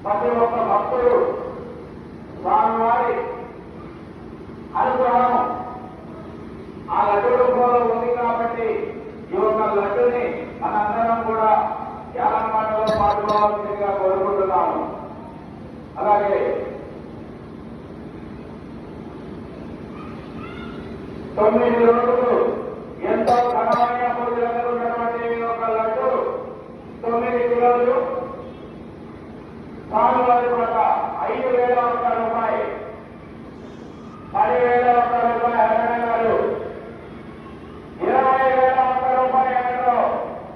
ప్రతి ఒక్క భక్తుడు స్వామివారి అనుగ్రహం ఆ లడ్డు రూపంలో ఉంది కాబట్టి ఈ యొక్క లడ్డుని మనందరం కూడా ధ్యానమాటలో పాల్గొనవలసిందిగా కోరుకుంటున్నాము. అలాగే 9 రోజులు ఎంతో ఘనమైన పూజలు ఉన్నటువంటి ఈ యొక్క లడ్డు 9 కిలోలు స్వామివారి వద్ద 5,000 రూపాయలు 10,000 రూపాయలు అడగడాలు 20,000 రూపాయలు అడగడం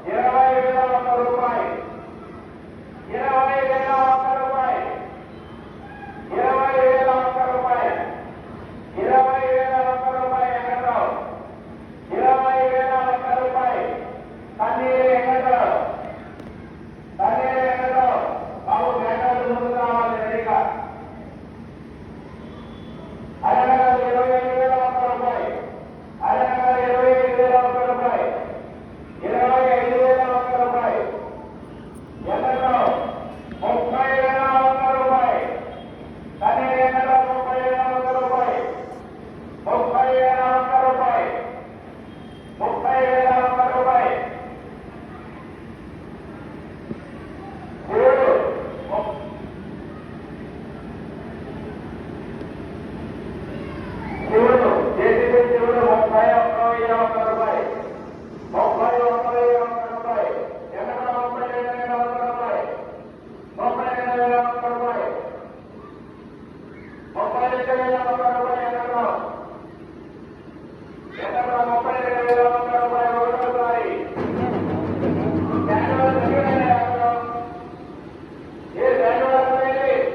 20,000 రూపాయలు 20,000 రూపాయలు 20,000 రూపాయలు 20,000 రూపాయలు అడగడం 20,000 రూపాయలు కన్నీరు ఎగడం కన్నీరు ఎగడం బాబు మేకలు ముందు కావాలి రెడీగా అడగడం 25,000 రూపాయలు అడగడం 25,000 రూపాయలు 25,000 రూపాయలు ఎగడం 30,000 రూపాయలు కన్నీరు ఎగడం 30,000 రూపాయలు 30,000 రూపాయలు 30,000 రూపాయలు శివుడు చేతికి శివుడు 31,000 రూపాయలు 31,000 రూపాయలు ఎక్కడ 32,000 రూపాయలు 32,000 రూపాయలు 32,000 రూపాయలు ఎక్కడ 32,000 రూపాయలు ఒకటోసారి ఏ ధన్యవాదాలు 32,000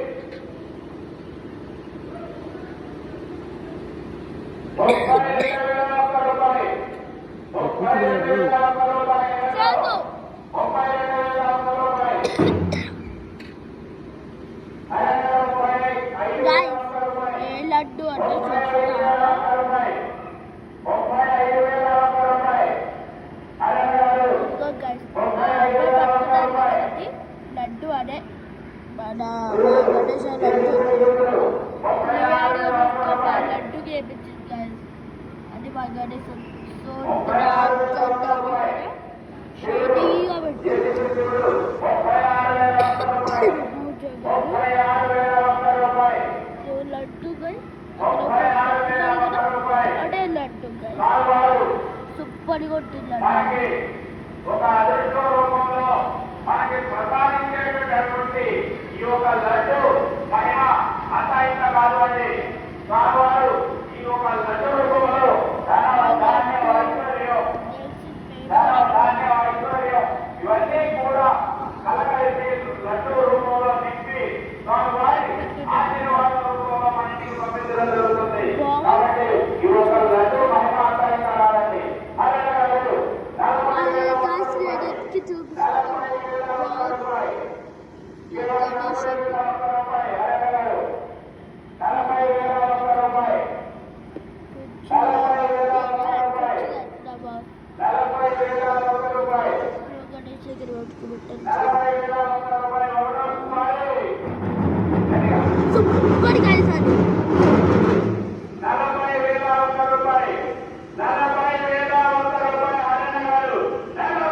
రూపాయలు 32,000 రూపాయలు 32,000 రూపాయలు ఏ లడ్డు అంటే లడ్డు అదే మన గణేష్ లడ్డు చేపించింది అది మా గణేష్ సో షేడీగా పెట్టి లడ్డు అదే లడ్డు సూపర్ కొట్టింది ఒక అదృష్ట రూపంలో మనకి ప్రసాదించేటటువంటి ఈ యొక్క లడ్డు మహిమ అంతా ఇంత కాదు అండి. స్వామివారు ఈ యొక్క లడ్డు రూపంలో ఐశ్వర్యం ఇవన్నీ కూడా కలగలిపి లడ్డు రూపంలో నింపి స్వామివారి ఆశీర్వాద రూపంలో మన ఇంటికి పంపించడం జరుగుతుంది. కాబట్టి ఈ యొక్క లడ్డు మహిమ అంతా ఇంత కాదండి. అదే లడ్డు 40,000 సూపర్ గాయస్ అది 40,000 రూపాయలు 40,000 రూపాయలు అడగగారు 40,000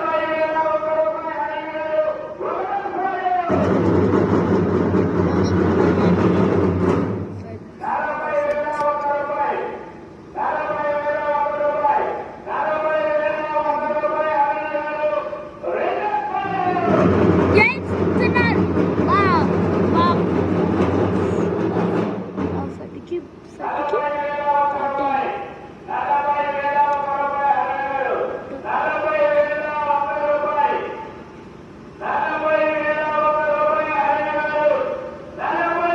రూపాయలు అడగగారు 40,000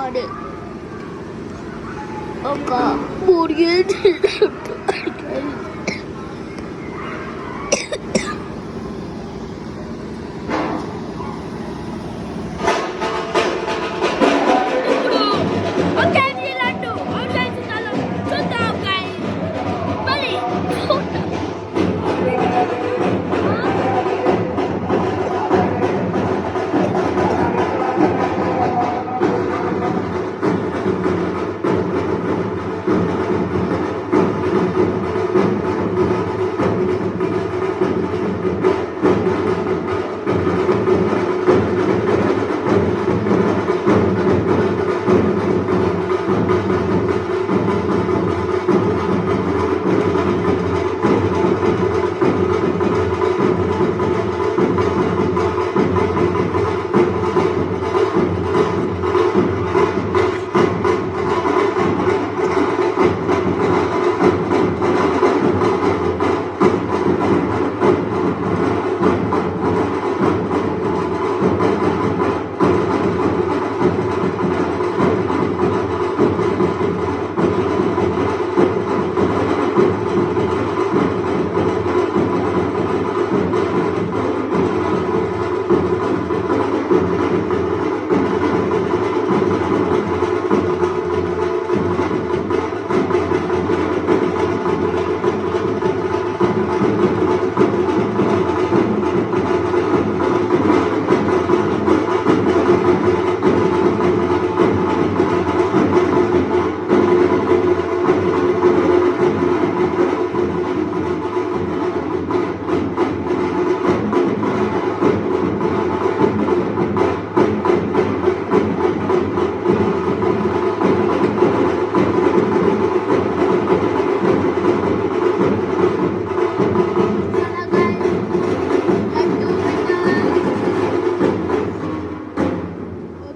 అదే ఒక 3 కేజీ లడ్డు ఇప్పుడు 1 కేజీ లడ్డు చూద్దాం guys. మళ్ళీ చూద్దాం.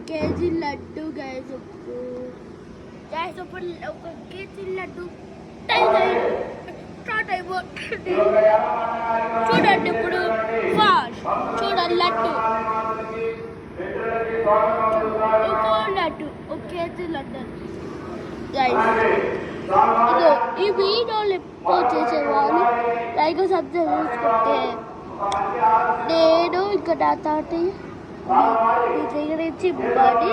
కేజీ లడ్డు గైస్ ఇప్పుడు ఒక కేజీ లడ్డు స్టార్ట్ అయిపోతుంది. చూడండి ఇప్పుడు ఫాస్ట్ చూడండి లడ్డు ఒక కేజీ లడ్డు గైస్. ఇదో ఈ వీడియోలు ఎప్పుడు చేసేవాళ్ళు లైక్ సబ్స్క్రైబ్ చేసుకుంటే నేను ఇంకా నా తాతయ్య మీ దగ్గర నుంచి మనీ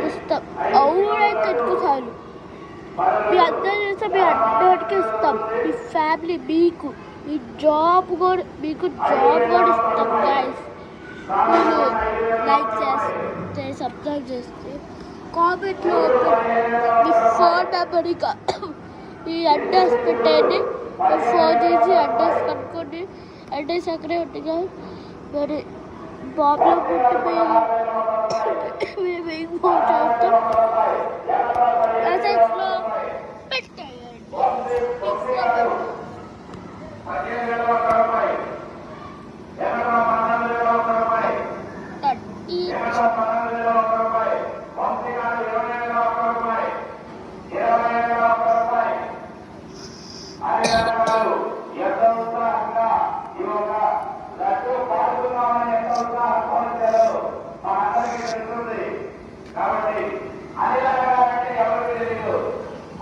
ఇస్తాం. అవునైతే ఎక్కువ చాలు మీ అందరూ చేస్తే మీ అందరికీ ఇస్తాం. మీ ఫ్యామిలీ మీ జాబ్ కూడా ఇస్తాం గైస్. మీరు లైక్ చేస్తే సబ్స్క్రైబ్ చేస్తే కామెంట్లో మీ ఫోన్ నెంబర్ ఇంకా మీ అడ్రస్ పెట్టండి. ఫోన్ చేసి అడ్రస్ కనుక్కోండి. అడ్రస్ అక్కడే ఉంటుంది మరి బాబులో పుట్టిపోయి మేము ఇంకో చేస్తాం. మెసేజ్లో పెట్టేయండి. ఈ